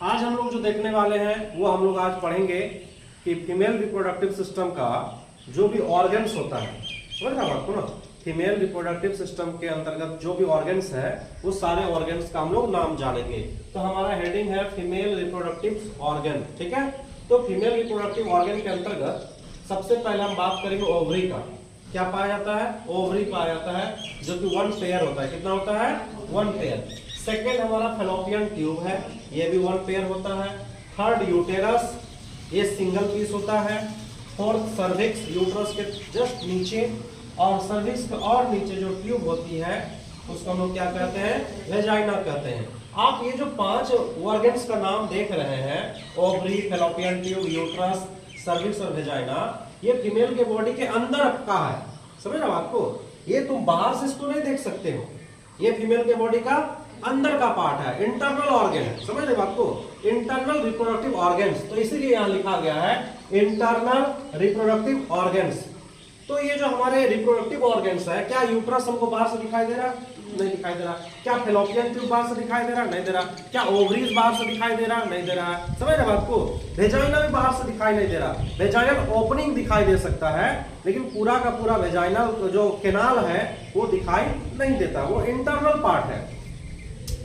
आज हम लोग जो देखने वाले हैं वो हम लोग आज पढ़ेंगे कि फीमेल रिप्रोडक्टिव सिस्टम का जो भी ऑर्गन्स होता है, समझ रहे आपको ना, फीमेल रिप्रोडक्टिव सिस्टम के अंतर्गत जो भी ऑर्गन्स है वो सारे ऑर्गन्स का हम लोग नाम जानेंगे। तो हमारा हेडिंग है फीमेल रिप्रोडक्टिव ऑर्गन, ठीक है। तो फीमेल रिप्रोडक्टिव ऑर्गन के अंतर्गत सबसे पहले हम बात करेंगे ओवरी का। क्या पाया जाता है? ओवरी पाया जाता है, जो कि 1 पेयर होता है। कितना होता है? 1 पेयर। सेकेंड हमारा फेलोपियन ट्यूब है, ये भी 1 पेयर होता है। थर्ड यूटेरस, ये सिंगल पीस होता है। फोर्थ सर्विक्स, यूट्रस के जस्ट नीचे, और सर्विक्स के और नीचे जो ट्यूब होती है उसको हम लोग क्या कहते हैं? वेजाइना कहते हैं। आप ये जो 5 ऑर्गन्स का नाम देख रहे हैं, ovary, fallopian tube, uterus, cervix और वेजाइना, ये फीमेल के बॉडी के अंदर का है। समझ रहे हो आपको? ये तुम बाहर से इसको नहीं देख सकते हो, ये फीमेल के बॉडी का अंदर का पार्ट है, इंटरनल ऑर्गन है। समझ रहे हो आपको? इंटरनल रिप्रोडक्टिव ऑर्गन्स, तो इसीलिए यहां लिखा गया है इंटरनल रिप्रोडक्टिव ऑर्गन्स। तो ये जो हमारे रिप्रोडक्टिव ऑर्गन्स है, क्या यूट्रस हमको बाहर से दिखाई दे रहा? नहीं दिखाई दे रहा। क्या फेलोपियन ट्यूब बाहर से दिखाई दे रहा? नहीं दे रहा। क्या ओवरीज बाहर से दिखाई दे रहा? नहीं दे रहा है। समझ रहे हो आपको? वेजाइना भी बाहर से दिखाई नहीं दे रहा। वेजाइनल ओपनिंग दिखाई दे सकता है, लेकिन पूरा का पूरा वेजाइनल जो केनाल है वो दिखाई नहीं देता, वो इंटरनल पार्ट है।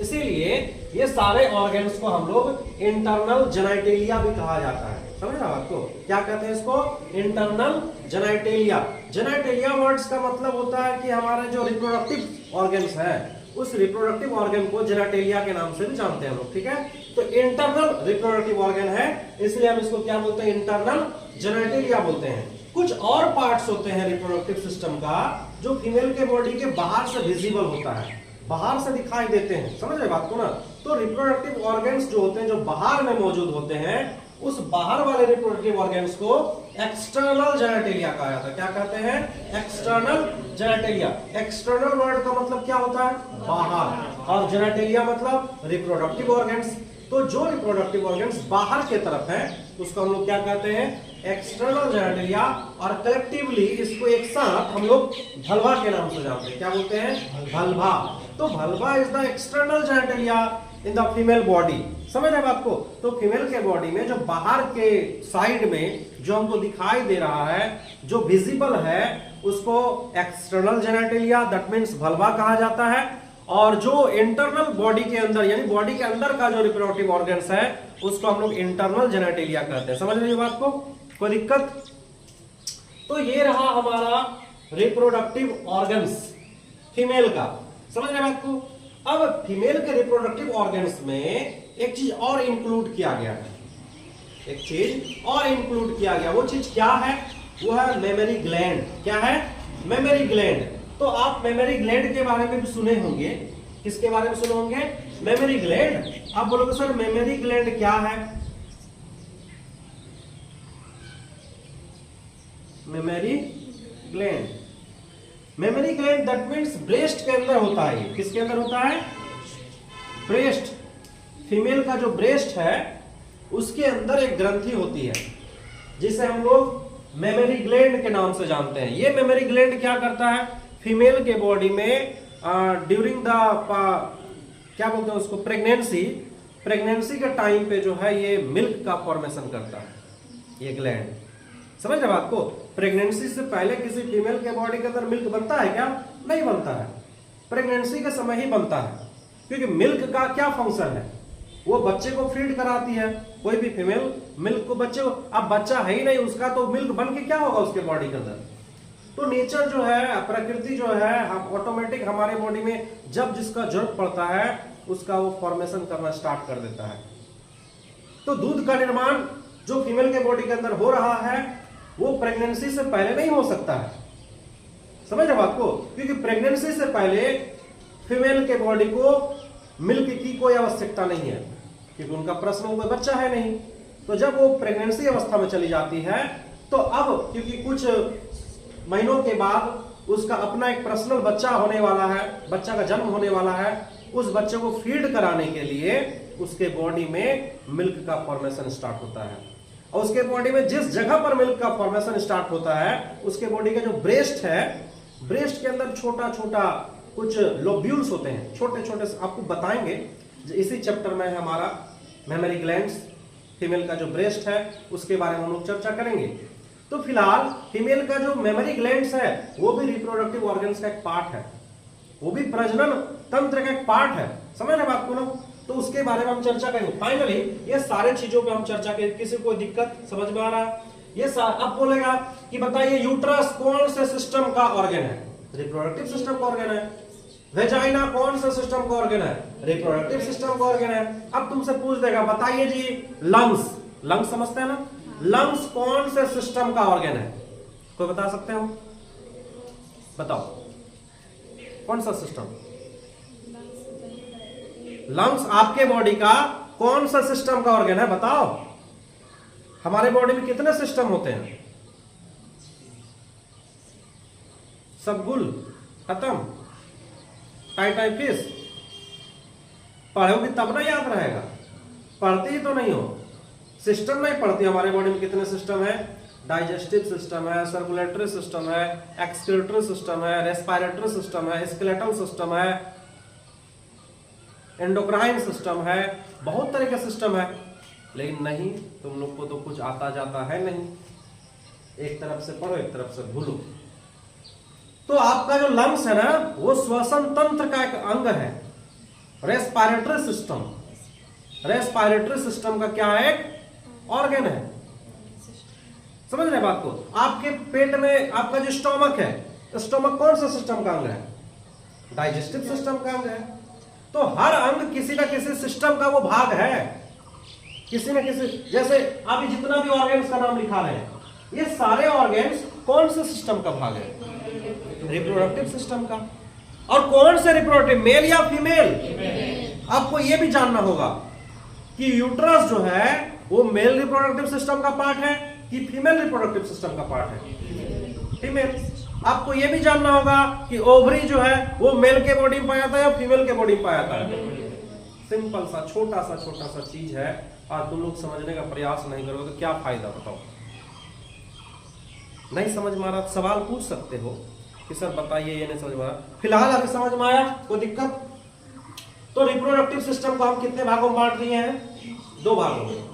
इसीलिए ये सारे ऑर्गन्स को हम लोग इंटरनल जेनिटेलिया भी कहा जाता है। समझ रहे हो आपको? क्या कहते हैं इसको? Internal genitalia. जेनिटेलिया वर्ड्स का मतलब होता है कि हमारे जो रिप्रोडक्टिव ऑर्गन्स है उस रिप्रोडक्टिव ऑर्गन को जेनिटेलिया के नाम से भी जानते हैं हम लोग, ठीक है। तो इंटरनल रिप्रोडक्टिव ऑर्गन है, इसलिए हम इसको क्या बोलते हैं? इंटरनल जेनिटेलिया बोलते हैं। कुछ और पार्ट्स होते हैं रिप्रोडक्टिव सिस्टम का जो फीमेल के बॉडी के बाहर से विजिबल होता है, बाहर से दिखाई देते हैं। समझ रहे बात को ना? तो रिप्रोडक्टिव ऑर्गन्स जो होते हैं जो बाहर में मौजूद होते हैं, उस बाहर वाले रिप्रोडक्टिव ऑर्गन्स को एक्सटर्नल जेनिटेलिया कहा जाता है। क्या कहते हैं? External genitalia. एक्सटर्नल वर्ड का मतलब क्या होता है? बाहर, और जेनिटेलिया मतलब रिप्रोडक्टिव ऑर्गन्स। तो जो रिप्रोडक्टिव ऑर्गन्स बाहर के तरफ है उसको हम लोग क्या कहते हैं? External genitalia. और कलेक्टिवली इसको एक साथ हम लोग भल्वा के नाम से जानते हैं। क्या बोलते हैं? भल्वा। तो vulva is the external genitalia in the female body. समझ रहे आपको? तो फीमेल के बॉडी में जो बाहर के साइड में जो हमको दिखाई दे रहा है, जो विजिबल है, उसको एक्सटर्नल जेनिटेलिया, दैट मींस भल्वा कहा जाता है। और जो इंटरनल बॉडी के अंदर यानी बॉडी के अंदर का जो रिप्रोडक्टिव ऑर्गन्स है उसको हम लोग इंटरनल जेनिटेलिया कहते हैं। समझ रहे बात को? कोई दिक्कत? तो ये रहा हमारा रिप्रोडक्टिव ऑर्गन्स फीमेल का। समझ रहे बात को? अब फीमेल के रिप्रोडक्टिव ऑर्गन्स में एक चीज और इंक्लूड किया गया है, एक चीज और इंक्लूड किया गया। वो चीज क्या है? वो है मेमरी ग्लैंड। क्या है? Mammary gland. तो आप मेमरी ग्लैंड के बारे में भी सुने होंगे। किसके बारे में सुने होंगे? Mammary gland. आप बोलोगे सर मेमरी ग्लैंड क्या है? Mammary gland, mammary gland that means breast के अंदर होता है। किसके अंदर होता है? ब्रेस्ट। फीमेल का जो ब्रेस्ट है उसके अंदर एक ग्रंथि होती है जिसे हम लोग मेमरी ग्लैंड के नाम से जानते हैं। ये मेमरी ग्लैंड क्या करता है? फीमेल के बॉडी में ड्यूरिंग द क्या बोलते हैं उसको, प्रेगनेंसी के टाइम पे जो है ये मिल्क का फॉर्मेशन करता है, ये ग्लैंड। समझ रहे बात को? प्रेगनेंसी से पहले किसी फीमेल के बॉडी के अंदर मिल्क बनता है क्या? नहीं बनता है। प्रेगनेंसी के समय ही बनता है, क्योंकि मिल्क का क्या फंक्शन है? वो बच्चे को फीड कराती है। कोई भी फीमेल मिल्क को बच्चे को, अब बच्चा है ही नहीं उसका तो मिल्क बन के क्या होगा उसके बॉडी के अंदर? तो नेचर जो है, प्रकृति जो है, हम ऑटोमेटिक हमारे बॉडी में जब जिसका जरूरत पड़ता है उसका वो फॉर्मेशन करना स्टार्ट कर देता है। तो दूध का निर्माण जो फीमेल के बॉडी के अंदर हो रहा है वो प्रेगनेंसी से पहले नहीं हो सकता है। समझ रहे बात को? क्योंकि प्रेगनेंसी से पहले फीमेल के बॉडी को मिल्क की कोई आवश्यकता नहीं है, क्योंकि उनका प्रश्न में कोई बच्चा है नहीं। तो जब वो प्रेगनेंसी अवस्था में चली जाती है तो अब क्योंकि कुछ महीनों के बाद उसका अपना एक पर्सनल बच्चा होने वाला है, बच्चा का जन्म होने वाला है, उस बच्चे को फीड कराने के लिए उसके बॉडी में मिल्क का फॉर्मेशन स्टार्ट होता है। और उसके बॉडी में जिस जगह पर मिल्क का फॉर्मेशन स्टार्ट होता है उसके बॉडी का जो ब्रेस्ट है, ब्रेस्ट के अंदर छोटा छोटा कुछ लोब्यूल्स होते हैं, छोटे छोटे, आपको बताएंगे इसी चैप्टर में है हमारा मेमोरी ग्लैंड्स, फीमेल का जो ब्रेस्ट है उसके बारे में हम लोग चर्चा करेंगे। तो फिलहाल फीमेल का जो मेमोरी ग्लैंड्स है वो भी रिप्रोडक्टिव ऑर्गन्स का एक पार्ट है, वो भी प्रजनन तंत्र का एक पार्ट है। समझ रहे बात को ना? तो उसके बारे में हम चर्चा करेंगे। फाइनली ये सारे चीजों पे हम चर्चा करेंगे। किसी को दिक्कत समझ में आ रहा है? ये अब बोलेगा कि बताइए यूट्रस कौन से सिस्टम का ऑर्गन है? रिप्रोडक्टिव सिस्टम का ऑर्गन है। वेजाइना कौन सा सिस्टम का ऑर्गन है? रिप्रोडक्टिव सिस्टम का ऑर्गन है। अब तुमसे पूछ देगा बताइए जी लंग्स, लंग्स समझते हैं ना? लंग्स कौन से सिस्टम का ऑर्गन है? कोई बता सकते हो? बताओ कौन सा सिस्टम? लंग्स आपके बॉडी का कौन सा सिस्टम का ऑर्गन है? बताओ। हमारे बॉडी में कितने सिस्टम होते हैं? सब गुल खत्म, टाइटाइफिस पढ़ोगे तब ना याद रहेगा, पढ़ते ही तो नहीं हो। सिस्टम नहीं पढ़ती। हमारे बॉडी में कितने सिस्टम है? डाइजेस्टिव सिस्टम है, सर्कुलेटरी सिस्टम है, एक्सक्रीटरी सिस्टम है, रेस्पिरेटरी सिस्टम है, स्केलेटल सिस्टम है, एंडोक्राइन सिस्टम है, बहुत तरह के सिस्टम है। लेकिन नहीं, तुम लोग को तो कुछ आता जाता है नहीं। एक तरफ से पढ़ो, एक तरफ से भूलो। तो आपका जो लंग्स है ना वो श्वसन तंत्र का एक अंग है। रेस्पिरेटरी सिस्टम, रेस्पिरेटरी सिस्टम का क्या है? एक ऑर्गन है। समझ रहे बात को? आपके पेट में आपका जो स्टोमक है, स्टोमक कौन सा सिस्टम का अंग है? डाइजेस्टिव सिस्टम का अंग है। तो हर अंग किसी ना किसी सिस्टम का वो भाग है, किसी न किसी। जैसे आप जितना भी ऑर्गन्स का नाम लिखा रहे हैं, ये सारे ऑर्गन्स कौन से सिस्टम का भाग है? रिप्रोडक्टिव सिस्टम का। और कौन से रिप्रोडक्टिव, मेल या फीमेल? आपको यह भी जानना होगा कि यूट्रस जो है वो मेल रिप्रोडक्टिव सिस्टम का पार्ट है कि फीमेल रिप्रोडक्टिव सिस्टम का पार्ट है? फीमेल। आपको यह भी जानना होगा कि ओवरी जो है वो मेल के बॉडी में पाया जाता है या फीमेल के बॉडी में पाया जाता है? सिंपल सा छोटा सा चीज है, और तुम लोग समझने का प्रयास नहीं करोगे तो क्या फायदा? बताओ। नहीं समझ में आ रहा, सवाल पूछ सकते हो कि सर बताइए ये नहीं समझ में आ रहा। फिलहाल अभी समझ में आया? कोई दिक्कत? तो रिप्रोडक्टिव सिस्टम को हम कितने भागों में बांट रहे हैं? 2 भागों में।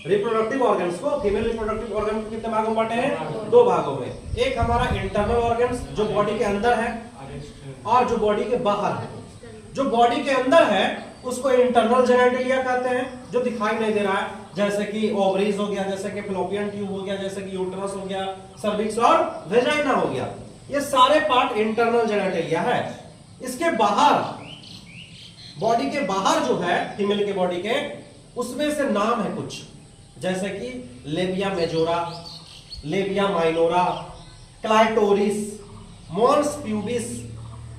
रिप्रोडक्टिव ऑर्गन्स को, फीमेल रिप्रोडक्टिव ऑर्गन को कितने भागों में बांटे हैं? 2 भागों में। एक हमारा इंटरनल ऑर्गन्स जो बॉडी के अंदर है, और जो बॉडी के बाहर है। जो बॉडी के अंदर है उसको इंटरनल जेनेटिलिया कहते हैं, जो दिखाई नहीं दे रहा है, जैसे कि ओवरीज हो गया, जैसे कि फ्लोपियन ट्यूब हो गया, जैसे कि यूट्रस हो गया, सर्विक्स और वेजाइना हो गया। ये सारे पार्ट इंटरनल जेनेटिलिया है। इसके बाहर, बॉडी के बाहर जो है फीमेल के बॉडी के, उसमें से नाम है कुछ, जैसे कि labia majora, labia minora, clitoris, mons pubis.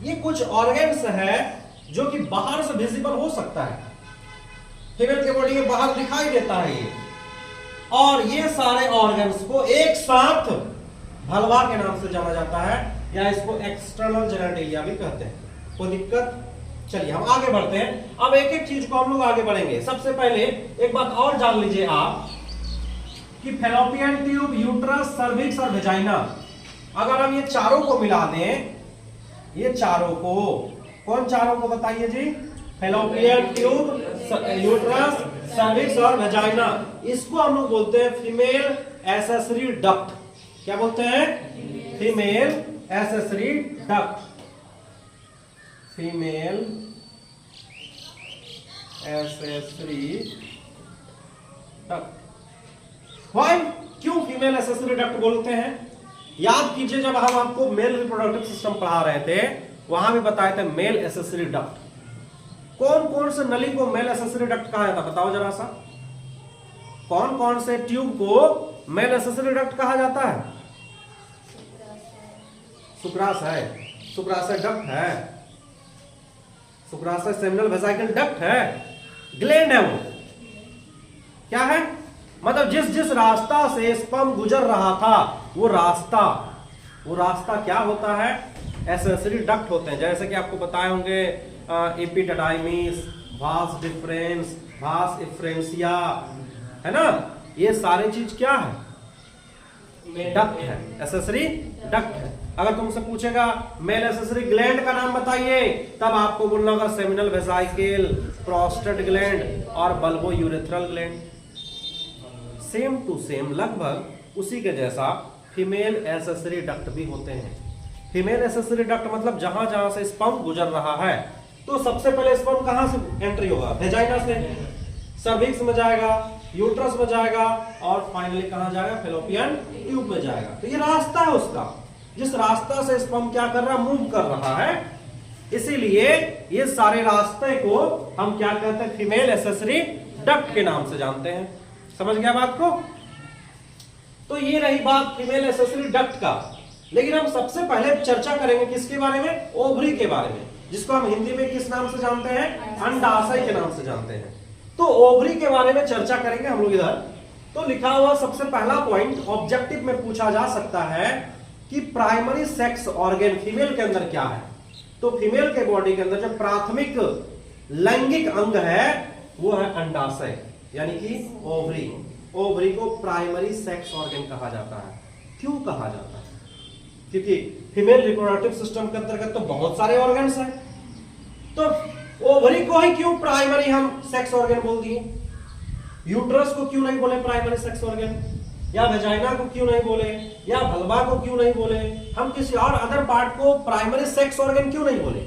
ये कुछ ऑर्गन्स है जो कि बाहर से विजिबल हो सकता है, फीमेल के बॉडी के बाहर दिखाई देता है ये। और ये सारे ऑर्गन्स को एक साथ भलवा के नाम से जाना जाता है, या इसको एक्सटर्नल जेनेटिलिया भी कहते हैं। कोई दिक्कत? चलिए हम आगे बढ़ते हैं। अब एक एक चीज को हम लोग आगे बढ़ेंगे। सबसे पहले एक बात और जान लीजिए आप कि फैलोपियन ट्यूब, यूट्रस, सर्विक्स और वेजाइना, अगर हम ये चारों को मिला दें, ये चारों को, कौन चारों को बताइए जी? फैलोपियन ट्यूब, यूट्रस, सर्विक्स और वेजाइना, इसको हम लोग बोलते हैं फीमेल एसेसरी डक्ट। क्या बोलते हैं? Female accessory duct. Female accessory duct. Why? क्यों फीमेल एसेसरी डक्ट बोलते हैं? याद कीजिए, जब हम आपको मेल रिप्रोडक्टिव सिस्टम पढ़ा रहे थे वहां भी बताए थे मेल एसेसरी डक्ट। कौन कौन से नली को मेल एसेसरी डक्ट कहा जाता? बताओ जरा सा। कौन कौन से ट्यूब को मेल एसेसरी डक्ट कहा जाता है? शुक्राशय, शुक्राशय डक्ट है, शुक्राशय सेमिनल वेसिकल डक्ट है, ग्लैंड है वो। क्या है? मतलब जिस रास्ता से स्पर्म गुजर रहा था वो रास्ता क्या होता है? एसेसरी डक्ट होते हैं। जैसे कि आपको बताए होंगे एपिडाइमिस, वास डिफरेंस, वास इफ्रेंसिया, है ना? ये सारी चीज क्या है? डक्ट है, एसेसरी डक्ट है। अगर तुमसे पूछेगा मेल एसेसरी ग्लैंड का नाम बताइए, तब आपको बोलना होगा सेमिनल वेसाइकल, प्रोस्टेट ग्लैंड और bulbourethral gland. Same to same, लगभग उसी के जैसा फीमेल एसेसरी डक्ट भी होते हैं। फीमेल एसेसरी डक्ट मतलब जहां जहां से स्पर्म गुजर रहा है, तो सबसे पहले स्पर्म कहां से एंट्री होगा? वेजाइना से, सर्विक्स में जाएगा, यूट्रस में जाएगा और फाइनली कहां जाएगा? फैलोपियन ट्यूब में जाएगा। तो ये रास्ता है उसका, जिस रास्ता से स्पर्म क्या कर रहा है? मूव कर रहा है। इसीलिए ये सारे रास्ते को हम क्या कहते हैं? फीमेल एसेसरी डक्ट के नाम से जानते हैं। समझ गया बात को? तो ये रही बात फीमेल एसेसरी डक्ट का। लेकिन हम सबसे पहले चर्चा करेंगे किसके बारे में? ओवरी के बारे में, जिसको हम हिंदी में किस नाम से जानते हैं? अंडाशय के नाम से जानते हैं। तो ओवरी के बारे में चर्चा करेंगे हम लोग इधर। तो लिखा हुआ सबसे पहला पॉइंट ऑब्जेक्टिव में पूछा जा सकता है कि प्राइमरी सेक्स ऑर्गन फीमेल के अंदर क्या है। तो फीमेल के बॉडी के अंदर जो प्राथमिक लैंगिक अंग है वो है अंडाशय, यानी कि ओवरी। ओवरी को प्राइमरी सेक्स ऑर्गन कहा जाता है। क्यों कहा जाता है? क्योंकि फीमेल रिप्रोडक्टिव सिस्टम के अंतर्गत तो बहुत सारे ऑर्गन्स हैं, तो ओवरी को ही क्यों प्राइमरी हम सेक्स ऑर्गन बोल दिए? यूट्रस को क्यों नहीं बोले प्राइमरी सेक्स ऑर्गन? या वेजाइना को क्यों नहीं बोले? या वल्वा को क्यों नहीं बोले? हम किसी और अदर पार्ट को प्राइमरी सेक्स ऑर्गन क्यों नहीं बोले?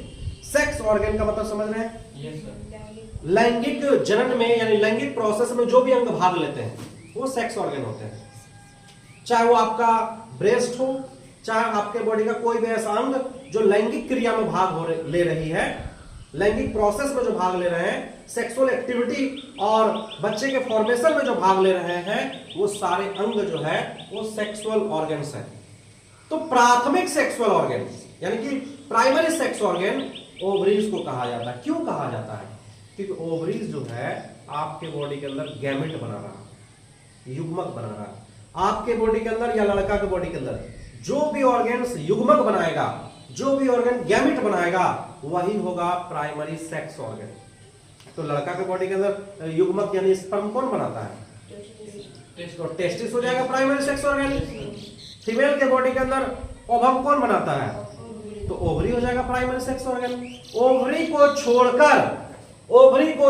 सेक्स ऑर्गन का मतलब समझ रहे हैं? Yes sir. लैंगिक जनन में यानी लैंगिक प्रोसेस में जो भी अंग भाग लेते हैं वो सेक्स ऑर्गन होते हैं। चाहे वो आपका ब्रेस्ट हो, चाहे आपके बॉडी का कोई भी ऐसा अंग जो लैंगिक क्रिया में भाग ले रही है, लैंगिक प्रोसेस में जो भाग ले रहे हैं, सेक्सुअल एक्टिविटी और बच्चे के फॉर्मेशन में जो भाग ले रहे हैं, वो सारे अंग जो है वो सेक्सुअल ऑर्गन्स हैं। तो प्राथमिक सेक्सुअल ऑर्गन यानी कि प्राइमरी सेक्स ऑर्गन ओवरीज को कहा जाता है। क्यों कहा जाता है? क्योंकि ओवरीज जो है आपके बॉडी के अंदर गैमेट बना रहा है, युग्मक बना रहा है। आपके बॉडी के अंदर या लड़का के बॉडी के अंदर जो भी ऑर्गन्स युग्मक बनाएगा, जो भी ऑर्गन गैमेट बनाएगा, वही होगा प्राइमरी सेक्स ऑर्गन। तो लड़का के बॉडी के अंदर युग्मक यानी स्पर्म कौन बनाता है? तो टेस्टिस हो जाएगा प्राइमरी सेक्स ऑर्गन। फीमेल के बॉडी के अंदर ओवम कौन बनाता है? तो ओवरी हो जाएगा प्राइमरी सेक्स ऑर्गन। ओवरी को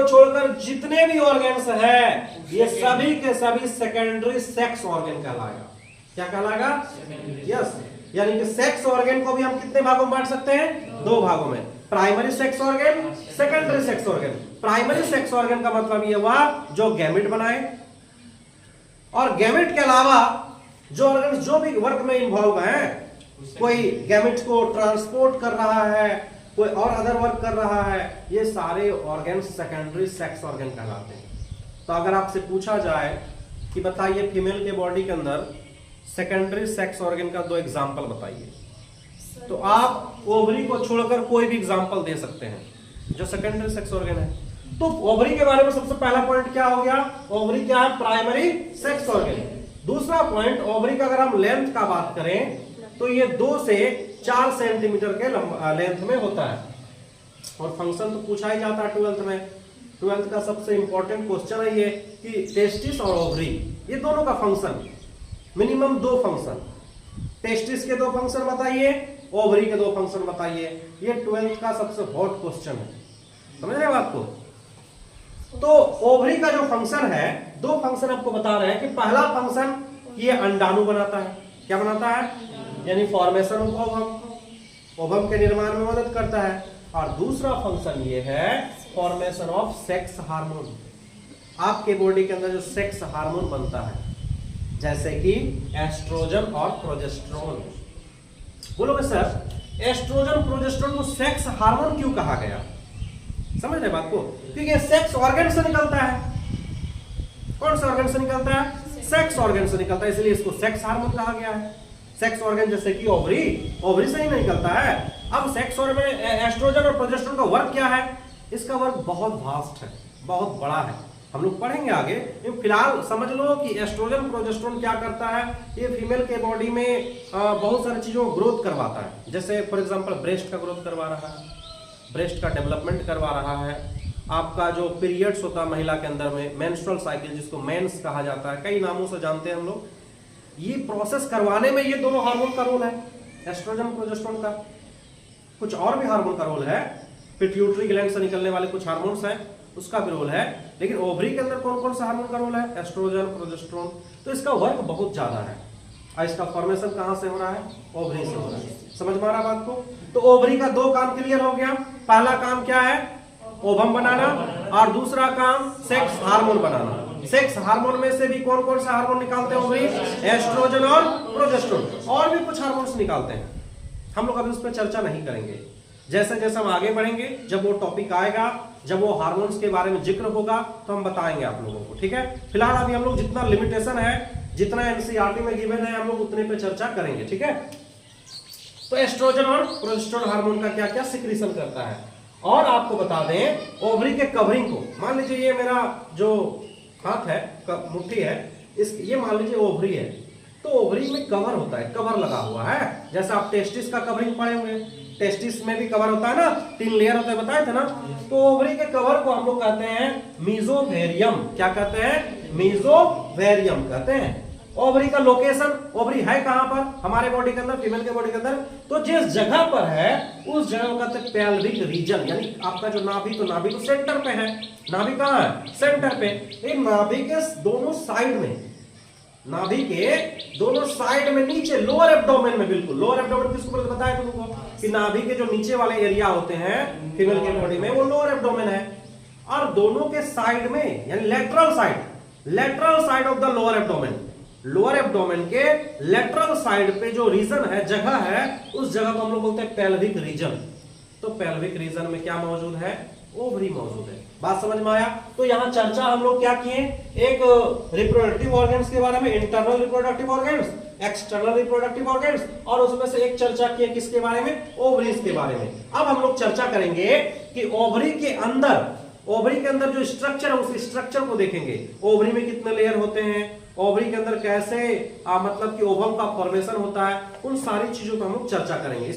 छोड़कर जितने भी ऑर्गन्स है ये सभी के सभी सेकेंडरी सेक्स ऑर्गन कहलाएगा। क्या कहलाएगा? यस, यानी कि सेक्स ऑर्गन को भी हम कितने भागों में बांट सकते हैं? दो भागों में, primary sex organ, secondary sex organ. Primary sex organ का मतलब ये हुआ जो गैमेट बनाए, और गैमेट के अलावा जो ऑर्गन जो भी वर्क में इन्वॉल्व है, कोई गैमेट को ट्रांसपोर्ट कर रहा है, कोई और अदर वर्क कर रहा है, ये सारे ऑर्गन सेकेंडरी सेक्स ऑर्गन कहलाते हैं। तो अगर आपसे पूछा जाए कि बताइए फीमेल के बॉडी के अंदर सेकेंडरी सेक्स ऑर्गन का दो एग्जांपल बताइए, तो आप ओवरी को छोड़कर कोई भी एग्जांपल दे सकते हैं जो सेकेंडरी सेक्स ऑर्गन है। तो ओवरी के बारे में सबसे पहला पॉइंट क्या हो गया? ओवरी क्या है? Primary sex organ. दूसरा पॉइंट, ओवरी का अगर हम लेंथ का बात करें तो ये 2 से 4 सेंटीमीटर के लेंथ में होता है, और फंक्शन तो पूछा ही जाता है 12th में। 12th का सबसे इंपॉर्टेंट क्वेश्चन है ये कि टेस्टिस और ओवरी ये दोनों का फंक्शन, मिनिमम 2 फंक्शन, टेस्टिस के 2 फंक्शन बताइए, ओवरी के 2 फंक्शन बताइए। ये 12th का सबसे हॉट क्वेश्चन है, समझ रहे हो आपको? तो ओवरी का जो फंक्शन है, 2 फंक्शन आपको बता रहे हैं कि पहला फंक्शन ये अंडाणु बनाता है। क्या बनाता है? यानी फॉर्मेशन ऑफ ओवम, ओवम के निर्माण में मदद करता है। और दूसरा फंक्शन ये है फॉर्मेशन ऑफ सेक्स हार्मोन। आपके बॉडी के अंदर जो सेक्स हार्मोन बनता है, जैसे कि एस्ट्रोजन और प्रोजेस्टेरोन। बोलोगे सर एस्ट्रोजन प्रोजेस्टेरोन को सेक्स हार्मोन क्यों कहा गया? समझ रहे बात को? क्योंकि सेक्स ऑर्गन से निकलता है। कौन से ऑर्गन से निकलता है? सेक्स ऑर्गन से निकलता है, इसलिए इसको सेक्स हार्मोन कहा गया है। सेक्स ऑर्गन जैसे कि ओवरी, ओवरी से ही निकलता है। अब सेक्स ऑर्गन में एस्ट्रोजन और प्रोजेस्टेरोन का वर्क क्या है? इसका वर्क बहुत वास्ट है, बहुत बड़ा है, हम लोग पढ़ेंगे आगे। फिलहाल समझ लो कि एस्ट्रोजन प्रोजेस्टेरोन क्या करता है, ये फीमेल के बॉडी में बहुत सारी चीजों को ग्रोथ करवाता है। जैसे फॉर एग्जांपल ब्रेस्ट का ग्रोथ करवा रहा है, ब्रेस्ट का डेवलपमेंट करवा रहा है। आपका जो पीरियड्स होता है महिला के अंदर में, मेंस्ट्रुअल साइकिल जिसको मेंस कहा जाता है, कई नामों से जानते हैं हम लोग, ये प्रोसेस करवाने में ये दोनों हार्मोन का रोल है। एस्ट्रोजन प्रोजेस्टेरोन का। कुछ और भी हार्मोन का रोल है, पिट्यूटरी ग्लैंड से निकलने वाले कुछ हार्मोन्स हैं उसका भी रोल है, लेकिन ओवरी के अंदर कौन कौन सा हार्मोन का रोल है? Oestrogen progesterone. तो इसका वर्क बहुत ज्यादा है और इसका फॉर्मेशन कहां से हो रहा है? ओवरी से हो रहा है। समझ में आ रहा बात को? तो ओवरी का दो काम क्लियर हो गया। पहला काम क्या है? ओवम बनाना, और दूसरा काम सेक्स हार्मोन बनाना। सेक्स हार्मोन में से भी कौन कौन सा हार्मोन निकालते हैं ओवरी? एस्ट्रोजन और प्रोजेस्टेरोन। और भी कुछ हार्मोन्स निकालते हैं, हम लोग अभी उस पर चर्चा नहीं करेंगे। जैसे जैसे हम आगे बढ़ेंगे, जब वो टॉपिक आएगा, जब वो हार्मोन्स के बारे में जिक्र होगा, तो हम बताएंगे आप लोगों को। ठीक है, फिलहाल अभी हम लोग जितना लिमिटेशन है, जितना एनसीईआरटी में गिवन है, हम लोग उतने पे चर्चा करेंगे। ठीक है, तो एस्ट्रोजन और प्रोजेस्टेरोन हार्मोन का क्या क्या सिक्रीशन करता है। और आपको बता दें, ओवरी के कवरिंग को, मान लीजिए ये मेरा जो हाथ है, मुट्ठी है, ये मान लीजिए ओवरी है, तो ओवरी में कवर होता है, कवर लगा हुआ है। जैसे आप टेस्टिस का कवरिंग पढ़े होंगे, टेस्टिस में भी कवर होता है ना, 3 लेयर होते हैं, बताए थे ना। तो ओवरी के कवर को हम लोग कहते हैं मीजोवेरियम। क्या कहते हैं? मीजोवेरियम कहते हैं। ओवरी का लोकेशन, ओवरी है कहां पर? हमारे बॉडी के अंदर, फीमेल के बॉडी के अंदर। तो जिस जगह पर है उस जगह को कहते हैं पेल्विक रीजन, यानी आपका जो नाभि, तो नाभि तो सेंटर पे है। नाभि कहां है? सेंटर पे। एक नाभि के दोनों साइड में, नाभि के दोनों साइड में नीचे, लोअर एब्डोमेन में, बिल्कुल लोअर एब्डोमेन किसको बोलते हैं? बताया तुमको कि नाभि के जो नीचे वाले एरिया होते हैं फीमेल के बॉडी में, वो लोअर एब्डोमेन है। और दोनों के साइड में, यानी lateral side of the lower abdomen, lower abdomen के लेटरल साइड पे जो रीजन है, जगह है, उस जगह को हम लोग बोलते हैं पेल्विक रीजन। तो पेल्विक रीजन में क्या मौजूद है? ओवरी मौजूद है। बात समझ में आया? तो यहां चर्चा हम लोग क्या किए? एक रिप्रोडक्टिव ऑर्गन्स के बारे में, internal reproductive organs, external reproductive organs, और उसमें से एक चर्चा की किसके बारे में? ओवरीज के बारे में। अब हम लोग चर्चा करेंगे कि ओवरी के अंदर जो स्ट्रक्चर है, उस स्ट्रक्चर को देखेंगे। ओवरी में कितने लेयर होते हैं, ओवरी के अंदर कैसे मतलब कि ओवम का फॉर्मेशन होता है, उन सारी चीजों पर हम लोग चर्चा करेंगे।